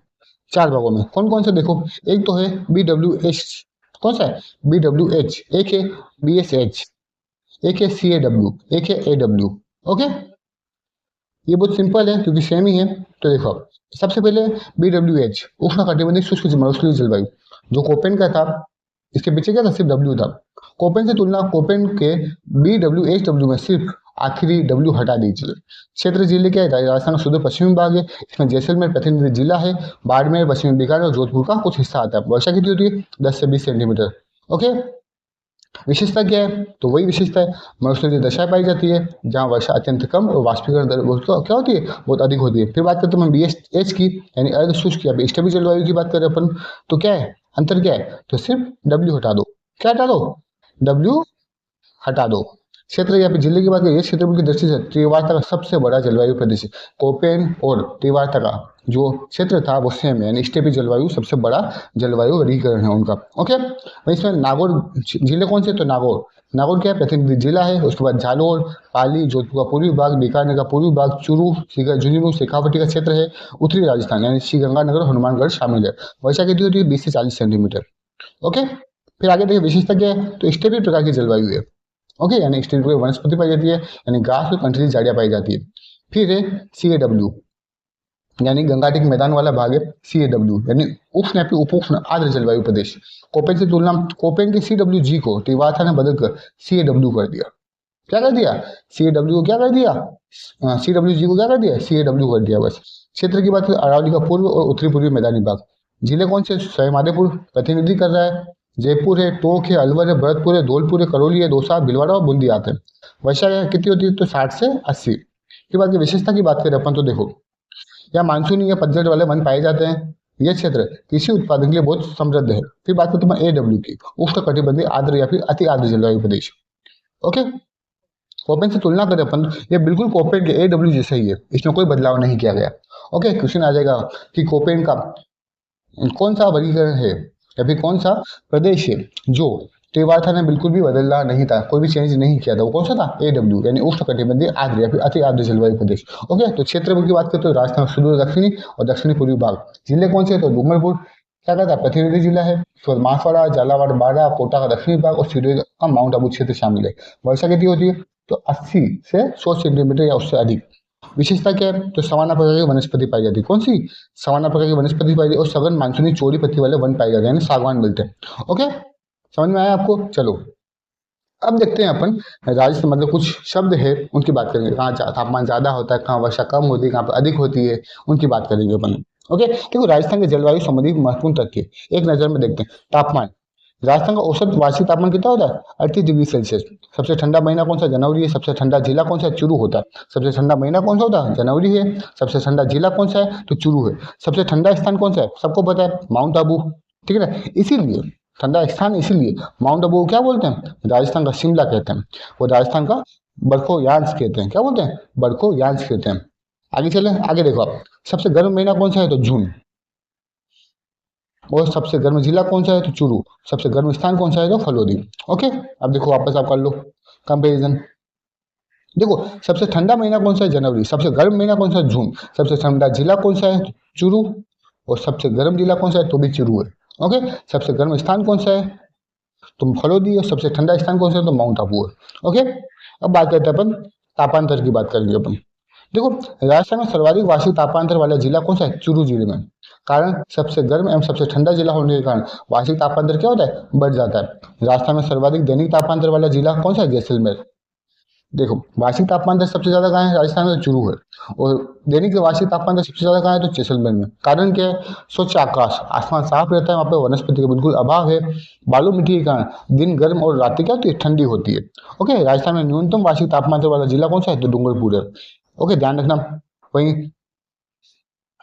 S1: 4 भागों में। कौन कौन से देखो, एक तो है बी डब्ल्यू एच, कौन सा है, बी डब्ल्यू एच, एक है बी एस एच, एक है सी ए डब्ल्यू, एक है ए डब्ल्यू। ओके, ये बहुत सिंपल है क्योंकि सेम ही है। तो देखो अब सबसे पहले बी डब्ल्यू एच, उष्ण कटिबंधीय शुष्क मरुस्थलीय जलवायु, जो कोपेन का था। इसके पीछे क्या था, सिर्फ डब्ल्यू था। कोपेन से तुलना, कोपेन के बी डब्ल्यू एच डब्ल्यू में सिर्फ आखिरी डब्ल्यू हटा दीजिए। क्षेत्र जिले के राजस्थान का सुदूर पश्चिमी भाग है। इसमें जैसलमेर प्रतिनिधि जिला है। बाड़मेर, पश्चिमी बीकानेर और जोधपुर का कुछ हिस्सा आता है। वर्षा कितनी होती है, 10 से 20 सेंटीमीटर। ओके, विशेषता क्या है, तो वही विशेषता है, मरुस्थलीय दशा पाई जाती है जहाँ वर्षा अत्यंत कम और वाष्पीकरण दर क्या होती है, बहुत अधिक होती है। फिर बात करते हैं बी एस एच की, यानी अर्ध शुष्क या स्टेबल जलवायु की बात करें अपन, तो क्या है अंतर, क्या है, तो सिर्फ डब्ल्यू हटा दो। क्या हटा दो, डब्ल्यू हटा दो। क्षेत्र या फिर जिले की बात करें, इस क्षेत्र की दृष्टि से त्रिवार्ता का सबसे बड़ा जलवायु प्रदेश है। कोपेन और त्रिवार्ता का जो क्षेत्र था वो सेम है, यानी स्टेपी जलवायु सबसे बड़ा जलवायु वर्गीकरण है उनका। ओके, इसमें नागौर जिले कौन से, तो नागौर, नागौर क्या है, प्रतिनिधि जिला है। उसके बाद जालोर, पाली, जोधपुर का पूर्वी भाग, बीकानेर का पूर्वी भाग, चूरू, झुंझुनू, शेखावटी का क्षेत्र है। उत्तरी राजस्थान यानी श्रीगंगानगर, हनुमानगढ़ शामिल है। वर्षा कितनी होती है, 20 से 40 सेंटीमीटर। ओके, फिर आगे देखिए विशेषता क्या है, तो स्टेपी प्रकार की जलवायु है। ओके, यानी स्टेपी पे वनस्पति पाई जाती है, यानी घास और कंटीली झाड़ियाँ पाई जाती है। फिर है सी ए डब्ल्यू, यानी गंगाटिक मैदान वाला भाग है। सी ए डब्ल्यू यानी उष्ण या फिर उपोष्ण आर्द्र जलवायु प्रदेश। कोपेन से तुलना, कोपेन के सी डब्ल्यू जी को त्रिवार्ता ने बदलकर सी ए डब्ल्यू कर दिया। क्या कर दिया, सी ए डब्ल्यू को क्या कर दिया, सी डब्ल्यू जी को क्या कर दिया, सी ए डब्ल्यू कर दिया बस। क्षेत्र की बात करें, अरावली का पूर्व और उत्तरी पूर्वी मैदानी भाग। जिले कौन से, सवाईमाधोपुर प्रतिनिधि कर रहा है। जयपुर है, टोंक है, अलवर है, भरतपुर है, धौलपुर है, करौली है, दौसा, भीलवाड़ा और बूंदी आते हैं। वर्षा कितनी होती है, तो 60 से 80। के बाद की विशेषता की बात करें अपन, तो देखो यहाँ मानसूनी या पतझड़ वाले वन पाए जाते हैं। यह क्षेत्र कृषि उत्पादन के लिए बहुत समृद्ध है। फिर बात करते हैं ए डब्ल्यू की, उष्ण कटिबंधीय आर्द्र या फिर अति आर्द्र जलवायु प्रदेश। ओके, कोपेन से तुलना करें अपन, ये बिल्कुल कोपेन के ए डब्ल्यू जैसा ही है, इसमें कोई बदलाव नहीं किया गया। ओके, क्वेश्चन आ जाएगा कि कोपेन का कौन सा वर्गीकरण है या फिर कौन सा प्रदेश है जो त्रिवार्ता ने बिल्कुल भी बदला नहीं था, कोई भी चेंज नहीं किया था, वो कौन सा था, ए डब्ल्यू यानी उष्ण कटिबंधीय आर्द्र या फिर अति आर्द्र जलवायु प्रदेश। ओके, तो क्षेत्र की बात करते हो राजस्थान सुदूर दक्षिणी और दक्षिणी पूर्वी भाग। जिले कौन से, तो डूंगरपुर क्या कहता है, प्रतिनिधि जिला है। फिर मासवाड़ा, झालावाड़, बाड़ा, कोटा का दक्षिणी भाग और सीधे का माउंट आबू क्षेत्र शामिल है। वर्षा कितनी होती है, तो 80 से 100 सेंटीमीटर या उससे अधिक। विशेषता क्या है, तो सवाना प्रकार की वनस्पति पाई जाती है। कौन सी, सवाना प्रकार की वनस्पति पाई जाती है और सघन मानसूनी चौड़ी पत्ती वाले वन पाए जाते हैं, यानी सागवान मिलते हैं। ओके, समझ में आया आपको। चलो अब देखते हैं अपन राजस्थान, मतलब कुछ शब्द है उनकी बात करेंगे, कहाँ तापमान ज्यादा होता है, कहाँ वर्षा कम होती है, कहाँ पर अधिक होती है, उनकी बात करेंगे अपन। ओके, देखो राजस्थान के जलवायु संबंधी महत्वपूर्ण तथ्य एक नजर में देखते हैं। तापमान, राजस्थान का औसत वार्षिक तापमान कितना होता है, 38 डिग्री सेल्सियस। सबसे ठंडा महीना कौन सा, जनवरी है। सबसे ठंडा जिला कौन सा है, चूरू होता है। सबसे ठंडा महीना कौन सा होता है, जनवरी है। सबसे ठंडा जिला कौन सा है, तो चूरू है। सबसे ठंडा स्थान कौन सा है, सबको पता है, माउंट आबू, ठीक है ना। इसीलिए ठंडा स्थान, इसीलिए माउंट आबू को क्या बोलते हैं, राजस्थान का शिमला कहते हैं, और राजस्थान का बरखो यांस कहते हैं। क्या बोलते हैं, बरखो यांस कहते हैं। आगे चले, आगे देखो आप, सबसे गर्म महीना कौन सा है, तो जून। और सबसे गर्म जिला कौन सा है, तो चूरू। सबसे गर्म स्थान कौन सा है, तो फलोदी। ओके, अब देखो वापस आप कर लो कंपेरिजन। देखो सबसे ठंडा महीना कौन सा है, जनवरी। सबसे गर्म महीना कौन सा है, जून। सबसे ठंडा जिला कौन सा है, चूरू। और सबसे गर्म जिला कौन सा है, तो भी चूरू है। ओके, सबसे गर्म स्थान कौन सा है, तो फलोदी। और सबसे ठंडा स्थान कौन सा है, तो माउंट आबू है। ओके, अब बात करते हैं अपन तापांतर की, बात करेंगे अपन। देखो राजस्थान में सर्वाधिक वार्षिक तापांतर वाला जिला कौन सा है, चूरू जिले में। कारण सबसे गर्म एवं सबसे ठंडा जिला होने के कारण वार्षिक तापांतर क्या होता है, बढ़ जाता है। राजस्थान में सर्वाधिक दैनिक तापांतर वाला जिला कौन सा है, जैसलमेर। देखो वार्षिक तापमान सबसे ज्यादा कहाँ है, राजस्थान में चूरू है। और दैनिक वार्षिक तापमान सबसे ज्यादा कहाँ है, तो जैसलमेर में। कारण क्या है, स्वच्छ आकाश, आसमान साफ रहता है, वहाँ पे वनस्पति का बिल्कुल अभाव है। बालू मिट्टी के कारण दिन गर्म और रात क्या होती है, ठंडी होती है। ओके, राजस्थान में न्यूनतम वार्षिक तापमान वाला जिला कौन सा है, तो डूंगरपुर है। ओके, ध्यान रखना। वहीं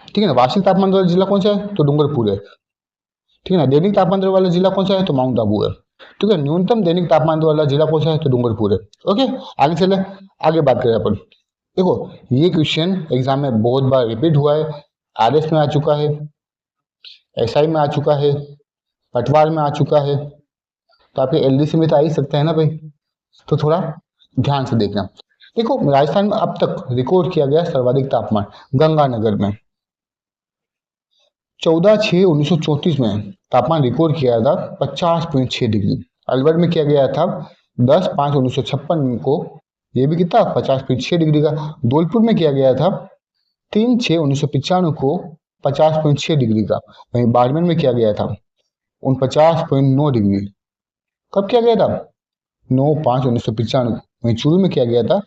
S1: ठीक है ना, वार्षिक तापमान वाला जिला कौन सा है, तो डूंगरपुर है। ठीक है ना, दैनिक तापमान वाला जिला कौन सा है, तो माउंट आबू है। ठीक है, न्यूनतम दैनिक तापमान वाला जिला कौन सा है, तो डूंगरपुर है। ओके, आगे चले, आगे बात करें अपन। देखो, ये क्वेश्चन एग्जाम में बहुत बार रिपीट हुआ है, आरएस में आ चुका है, एसआई में आ चुका है, पटवार में आ चुका है, तो आपके एलडीसी में तो आ ही सकता है ना भाई। तो थोड़ा ध्यान से देखना। देखो, राजस्थान में अब तक रिकॉर्ड किया गया सर्वाधिक तापमान गंगानगर में 14/6/1934 में तापमान रिकॉर्ड किया था 50.6 डिग्री। अलवर में किया गया था 10/5/1956 को, ये भी कितना 50.6 डिग्री का। धौलपुर में किया गया था 3/6/1995 को 50.6 डिग्री का। वहीं बाड़मेर में किया गया था 49.9 डिग्री। कब किया गया था, 9/5/1995। वहीं चूरू में किया गया था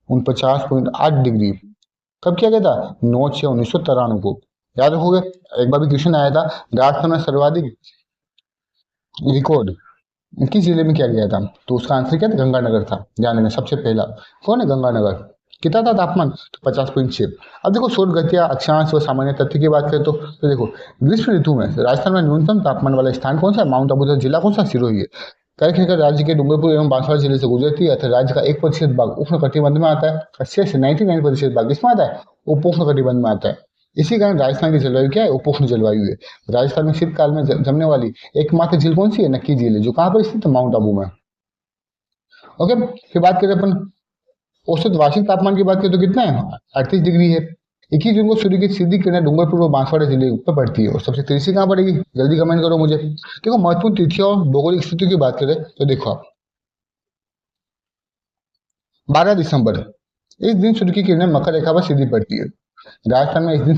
S1: 49.8 डिग्री। कब किया गया था, 9/6/1993 को। याद रखोगे, एक बार भी क्वेश्चन आया था, राजस्थान में सर्वाधिक रिकॉर्ड किस जिले में किया गया था, तो उसका आंसर क्या था, गंगानगर था। ध्यान देना, सबसे पहला कौन है, गंगानगर। कितना था तापमान, तो 50.6। अब देखो, सौर गतिया, अक्षांश व सामान्य तथ्य की बात करें तो देखो, ग्रीष्म ऋतु में राजस्थान में न्यूनतम तापमान वाला स्थान कौन सा है, माउंट आबू। जिला कौन सा, सिरोही है। कर्क राज्य के डूंगरपुर एवं बांसवाड़ा जिले से गुजरती है, अर्थात राज्य का 1% भाग उष्ण कटिबंध में आता है और शेष 99% भाग किसमें आता है, उपोष्ण कटिबंध में आता है। इसी कारण राजस्थान की जलवायु क्या है, उपोष्ण जलवायु है। राजस्थान में शीतकाल में जमने वाली एकमात्र झील कौन सी है, नक्की झील है, जो कहाँ पर स्थित है, माउंट आबू में। ओके, फिर बात करें अपन औसत वार्षिक तापमान की बात करें तो कितना है, 38 डिग्री है। 21 जून को सूर्य की सीधी किरणें डूंगरपुर और बांसवाड़ा जिले पर पड़ती है, और सबसे तीसरी कहाँ पड़ेगी, जल्दी कमेंट करो मुझे। देखो, महत्वपूर्ण तिथियों और भौगोलिक स्थिति की बात करें तो देखो आप, 12 दिसंबर, इस दिन सूर्य की किरणें मकर रेखा पर सीधी पड़ती है। राजस्थान में इस दिन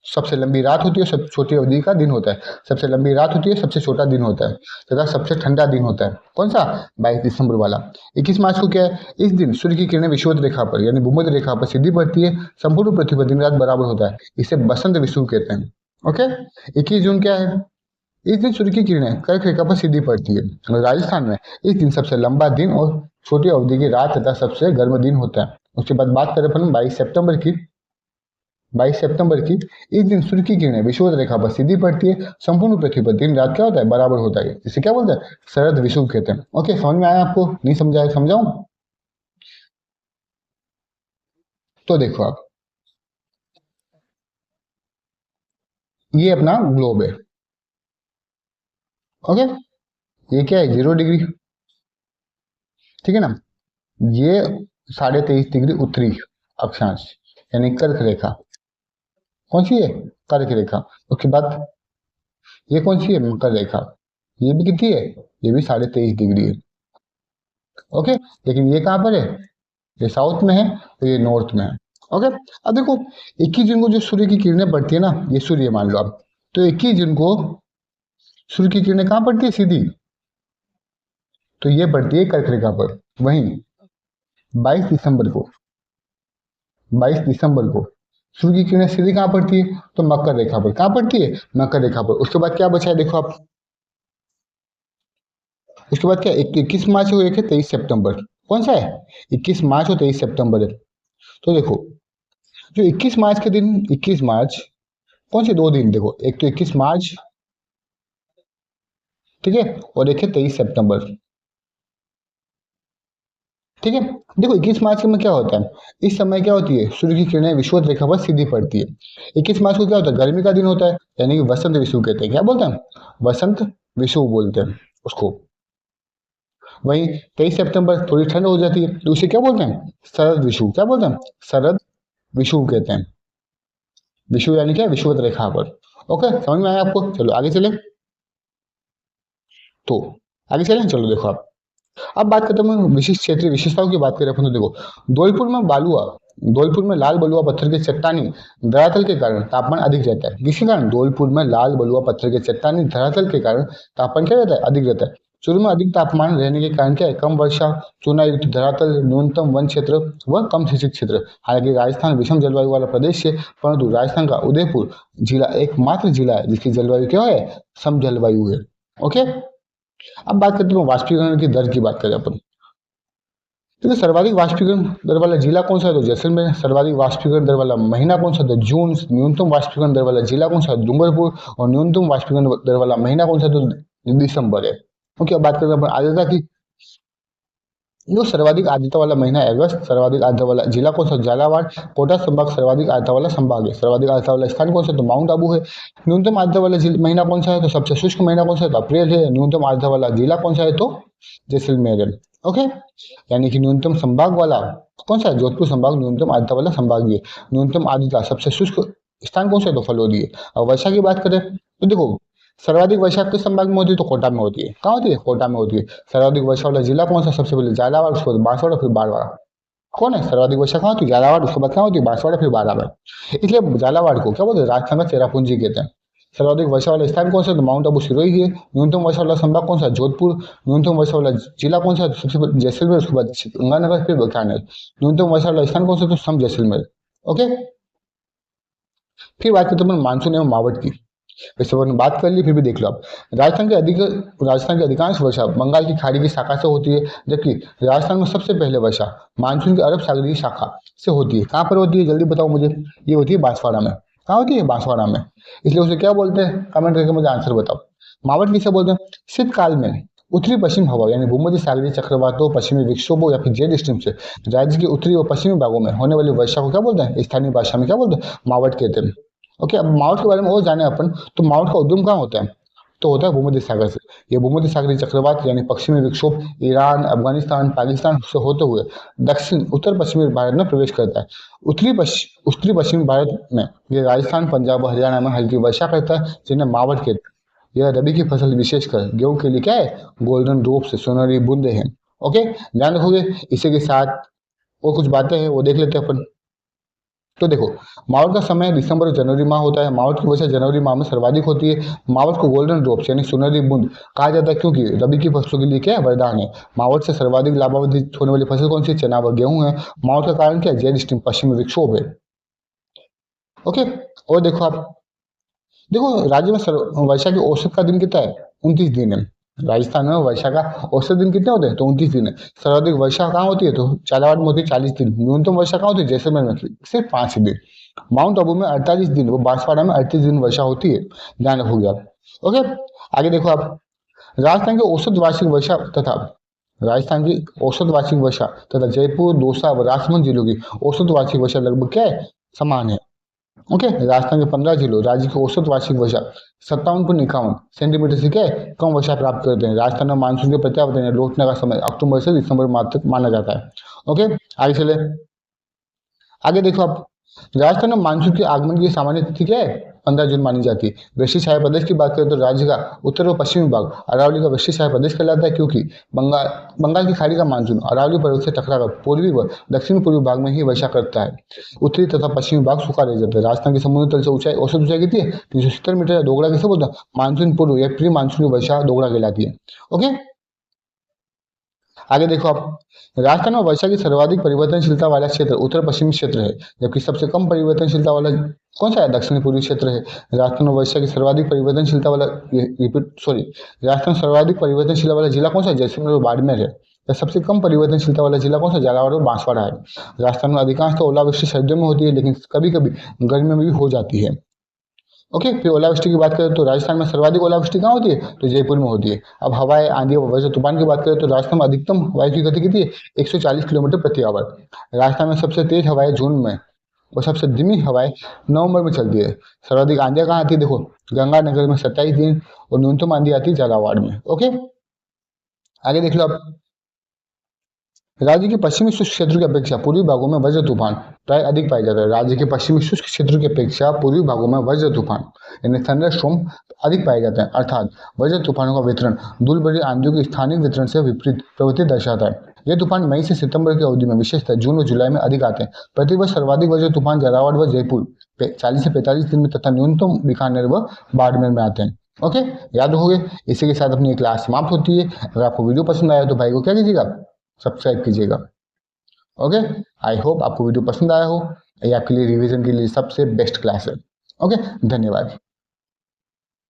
S1: सबसे लंबी रात होती है, सबसे छोटी अवधि का दिन होता है। सबसे लंबी रात होती है, सबसे छोटा दिन होता है, तथा सबसे ठंडा दिन होता है। कौन सा, 22 दिसंबर वाला। 21 मार्च को क्या है, इस दिन सूर्य की किरणें विषुवत रेखा पर यानी भूमध्य रेखा पर सीधी पड़ती है। संपूर्ण पृथ्वी पर दिन रात बराबर होता है, इसे बसंत विषुव कहते हैं। ओके, 21 जून क्या है, इस दिन सूर्य की किरणें कर्क रेखा पर सीधी पड़ती है। और राजस्थान में इस दिन सबसे लंबा दिन और छोटी अवधि की रात तथा सबसे गर्म दिन होता है। उसके बाद बात करें अपन 22 सितंबर की। 22 सितंबर की, इस दिन सूर्य की किरणें विषुवत रेखा पर सीधी पड़ती है। संपूर्ण पृथ्वी पर दिन रात क्या होता है, बराबर होता है, इसे क्या बोलते हैं, शरद विषुव कहते हैं। ओके, समझ में आया आपको, नहीं समझाया, समझाऊं। तो देखो आप, ये अपना ग्लोब है। ओके, ये क्या है, 0 डिग्री। ठीक है ना, ये 23.5 डिग्री उत्तरी अक्षांश यानी कर्क रेखा। कौन सी है, कर्क रेखा। उसके बाद ये कौन सी है, मकर रेखा। ये भी कितनी है, ये भी 23.5 डिग्री है। ओके, लेकिन ये कहाँ पर है, ये साउथ में है, तो ये नॉर्थ में है। ओके, अब देखो, 21 जून को जो सूर्य की किरणें पड़ती है ना, ये सूर्य मान लो आप, तो 21 जून को सूर्य की किरणें कहाँ पड़ती है, सीधी, तो ये पड़ती है कर्क रेखा पर। वहीं 22 दिसंबर को 22 दिसंबर को सूर्य की किरणें सीधी कहाँ पड़ती है, तो मकर रेखा पर। कहाँ पड़ती है, मकर रेखा पर। उसके बाद क्या बचा है, देखो आप, उसके बाद क्या, 21 मार्च को एक है 23 सितंबर। कौन सा है, 21 मार्च और 23 सितंबर है। तो देखो, जो 21 मार्च के दिन, 21 मार्च, कौन से दो दिन, देखो, एक तो 21 मार्च, ठीक है, और एक है 23 सितंबर। ठीक है, देखो, 21 मार्च में क्या होता है, इस समय क्या होती है, सूर्य की किरणें विषुवत रेखा पर सीधी पड़ती है। 21 मार्च को क्या होता है, गर्मी का दिन होता है, यानी कि वसंत विषुव कहते हैं। क्या बोलते हैं, वसंत विषुव बोलते हैं उसको। वहीं 23 सितंबर थोड़ी ठंड हो जाती है, तो उसे क्या बोलते हैं, शरद विषुव। क्या बोलते हैं, शरद विषुव कहते हैं। विषुव यानी क्या, विषुवत रेखा पर। ओके, समझ में आया आपको, चलो आगे चले। तो आगे चलें, चलो देखो आप, अब बात करते हैं विशिष्ट क्षेत्रीय विशेषताओं की बात करें अपन, तो देखो, धौलपुर में लाल बलुआ पत्थर के चट्टानी धरातल के कारण तापमान अधिक रहता है। किसके कारण, धौलपुर में लाल बलुआ पत्थर के चट्टानी धरातल के कारण तापमान क्या रहता है, अधिक रहता है। चूरू में अधिक तापमान रहने के कारण क्या है, कम वर्षा, चूना युक्त धरातल, न्यूनतम वन क्षेत्र व कम सिंचित क्षेत्र। हालांकि राजस्थान विषम जलवायु वाला प्रदेश है, परंतु राजस्थान का उदयपुर जिला एकमात्र जिला है जिसकी जलवायु क्या है, सम जलवायु है। ओके, अब बात करते हैं वाष्पीकरण की दर की बात करें अपन। तो सर्वाधिक वाष्पीकरण दर वाला जिला कौन सा है? तो जैसलमेर। सर्वाधिक वाष्पीकरण दर वाला महीना कौन सा? तो जून। न्यूनतम वाष्पीकरण दर वाला जिला कौन सा? डूंगरपुर। और न्यूनतम वाष्पीकरण दर वाला महीना कौन सा? तो दिसंबर है। ओके, अब बात करते हैं आर्द्रता की। जो सर्वाधिक आर्द्रता वाला महीना है अगस्त। सर्वाधिक आर्द्रता वाला जिला कौन सा? झालावाड़। कोटा संभाग सर्वाधिक आर्द्रता वाला संभाग है। सर्वाधिक आर्द्रता वाला स्थान कौन सा? तो माउंट आबू है। न्यूनतम आर्द्रता वाला महीना कौन सा है? तो सबसे शुष्क महीना कौन सा है? तो अप्रैल है। न्यूनतम आर्द्रता वाला जिला कौन सा है? तो जैसलमेर है। ओके, यानी कि न्यूनतम संभाग वाला कौन सा है? जोधपुर संभाग न्यूनतम आर्द्रता वाला संभाग भी है। न्यूनतम आर्द्रता सबसे शुष्क स्थान कौन सा है? तो फलोदी है। और वर्षा की बात करें तो देखो, सर्वाधिक वर्षा किस संभाग में होती है? तो कोटा में होती है। कहाँ होती है? कोटा में होती है। सर्वाधिक वर्षा वाला जिला कौन सा? सबसे पहले झालावाड़, उसके बाद बांसवाड़ा, फिर बारवाड़ा। कौन है? सर्वाधिक वर्षा कहाँ होती है? झालावाड़, उसके बाद कहाँ होती है? बांसवाड़ा, फिर बारवाड़ा। इसलिए झालावाड़ को क्या बोलते हैं? राजस्थान का चेरापूंजी कहते हैं। सर्वाधिक वर्षा वाला स्थान कौन सा? तो माउंट आबू सिरोही है। न्यूनतम वर्षा वाला संभाग कौन सा? जोधपुर। न्यूनतम वर्षा वाला जिला कौन सा? सबसे पहले जैसलमेर, उसके बाद गंगानगर, फिर बीकानेर। न्यूनतम वर्षा वाला स्थान कौन सा? तो सम जैसलमेर। ओके, फिर बात करते हैं मानसून एवं मावठ की। वैसे अपन बात कर ली, फिर भी देख लो आप। राजस्थान की अधिकांश वर्षा बंगाल की खाड़ी की शाखा से होती है, जबकि राजस्थान में सबसे पहले वर्षा मानसून की अरब सागरीय शाखा से होती है। कहाँ पर होती है? जल्दी बताओ मुझे। ये होती है बांसवाड़ा में। कहाँ होती है? बांसवाड़ा में। इसलिए उसे क्या बोलते हैं? कमेंट करके मुझे आंसर बताओ। मावठ किसे बोलते हैं? शीतकाल में उत्तरी पश्चिम हवा यानी भूमध्य सागरीय चक्रवातों, पश्चिमी विक्षोभों या फिर जेट स्ट्रीम से राज्य के उत्तरी और पश्चिमी भागों में होने वाली वर्षा को क्या बोलते हैं? स्थानीय भाषा में क्या बोलते हैं? मावठ कहते हैं। ओके, अब माउट के बारे में और जाने अपन। तो माउट का उद्गम कहाँ होता है? तो होता है भूमध्य सागर से। ये भूमध्य सागरीय चक्रवात यानी पश्चिमी विक्षोभ ईरान, अफगानिस्तान, पाकिस्तान से होते हुए दक्षिण उत्तर पश्चिमी भारत में प्रवेश करता है। उत्तरी पश्चिमी भारत में ये राजस्थान, पंजाब और हरियाणा में हल्की वर्षा करता है, जिन्हें मावठ कहते हैं। यह रबी की फसल विशेषकर गेहूं के लिए क्या है? गोल्डन ड्रॉप से सुनहरी बूंदे हैं। ओके, ध्यान रखोगे। इसी के साथ और कुछ बातें हैं, वो देख लेते हैं अपन। तो देखो, मावठ का समय दिसंबर और जनवरी माह होता है। मावठ की वर्षा जनवरी माह में सर्वाधिक होती है। मावठ को गोल्डन ड्रॉप्स यानी सुनहरी बूंद कहा जाता है, क्योंकि रबी की फसलों के लिए क्या है? वरदान है। मावठ से सर्वाधिक लाभान्वित होने वाली फसल कौन सी? चना व गेहूं है। मावठ का कारण क्या है? जेट स्ट्रीम पश्चिमी विक्षोभ है। ओके, और देखो आप, देखो राज्य में वर्षा की औसत का दिन कितना है? 29 दिन है। राजस्थान में वर्षा का औसत दिन कितने होते हैं? तो 29 दिन है। सर्वाधिक वर्षा कहाँ होती है? तो झालावाड़ में होती है 40 दिन। न्यूनतम वर्षा कहाँ होती है? जैसलमेर में सिर्फ 5 दिन। माउंट आबू में 48 दिन, वो बांसवाड़ा में 38 दिन वर्षा होती है। ध्यान रखोगे आप। ओके, आगे देखो आप। राजस्थान की औसत वार्षिक वर्षा तथा राजस्थान की औसत वार्षिक वर्षा तथा जयपुर, दौसा व राजसमंद जिलों की औसत वार्षिक वर्षा लगभग क्या है? समान है। ओके, राजस्थान के 15 जिलों राज्य की औसत वार्षिक वर्षा 57.51 सेंटीमीटर से क्या है? कम वर्षा प्राप्त करते हैं। राजस्थान में मानसून के प्रत्यावर्तन या लौटने का समय अक्टूबर से दिसंबर माह तक माना जाता है। ओके, आगे चले। आगे देखो आप, राजस्थान में मानसून के आगमन की सामान्य तिथि क्या है? 15 जून मानी जाती है। वृष्टि छाया प्रदेश की बात करें तो राज्य का उत्तर और पश्चिमी भाग अरावली का वृष्टि छाया प्रदेश कहलाता है, क्योंकि बंगाल की खाड़ी का मानसून अरावली पर्वत से टकराकर पूर्वी व दक्षिण पूर्वी भाग में ही वर्षा करता है। उत्तरी तथा पश्चिमी भाग सूखा रह जाता है। राजस्थान की समुद्र तल से ऊंचाई औसत ऊंचाई कितनी है? 370 मीटर। दोगड़ा किसे बोलते हैं? मानसून पूर्व या प्री मानसून की वर्षा दोगड़ा कहलाती है। ओके, आगे देखो आप। राजस्थान में वर्षा की सर्वाधिक परिवर्तनशीलता वाला क्षेत्र उत्तर पश्चिमी क्षेत्र है, जबकि सबसे कम परिवर्तनशीलता वाला कौन सा है? दक्षिण पूर्वी क्षेत्र है। राजस्थान में वर्षा की सर्वाधिक परिवर्तनशीलता वाला राजस्थान सर्वाधिक परिवर्तनशीलता वाला जिला कौन सा है? जैसलमेर और बाड़मेर है। या सबसे कम परिवर्तनशीलता वाला जिला कौन सा? झालावाड़ और बांसवाड़ा है। राजस्थान में अधिकांश तो ओलावृष्टि सर्दियों में होती है, लेकिन कभी कभी गर्मियों में भी हो जाती है। ओके, फिर ओलावृष्टि की बात करें तो राजस्थान में सर्वाधिक ओलावृष्टि कहाँ होती है? तो जयपुर में होती है। अब हवाएं, आंधी और वज्र तूफान की बात करें तो राजस्थान में अधिकतम वायु की गति कितनी है? 140 किलोमीटर प्रति आवर। राजस्थान में सबसे तेज हवाएं जून में और सबसे धीमी हवाएं नवंबर में चलती है। सर्वाधिक आंधियां कहाँ आती है? देखो, गंगानगर में 27 दिन और न्यूनतम आंधी आती है झालावाड़ में। ओके, आगे देख लो आप। राज्य के पश्चिमी शुष्क क्षेत्र की अपेक्षा पूर्वी भागों में वज्र तूफान प्राय अधिक पाया जाता है। राज्य के पश्चिमी शुष्क क्षेत्र की अपेक्षा पूर्वी भागों में वज्र तूफान यानी थंडरस्टॉर्म अधिक पाए जाते हैं। अर्थात वज्र तूफानों का वितरण धूलभरी आंधियों के स्थानिक वितरण से विपरीत प्रवृत्ति दर्शाता है। ये तूफान मई से सितंबर की अवधि में, विशेषतः जून और जुलाई में अधिक आते हैं। प्रतिवर्ष सर्वाधिक वज्र तूफान झालावाड़ व जयपुर 40 से 45 दिन में तथा न्यूनतम बीकानेर व बाड़मेर में आते हैं। ओके, याद रखोगे। इसी के साथ अपनी क्लास समाप्त होती है। अगर आपको वीडियो पसंद आया तो भाई को क्या कीजिएगा? सब्सक्राइब कीजिएगा। ओके, आई होप आपको वीडियो पसंद आया हो। ये आपके लिए रिवीजन के लिए सबसे बेस्ट क्लास है। ओके, धन्यवाद।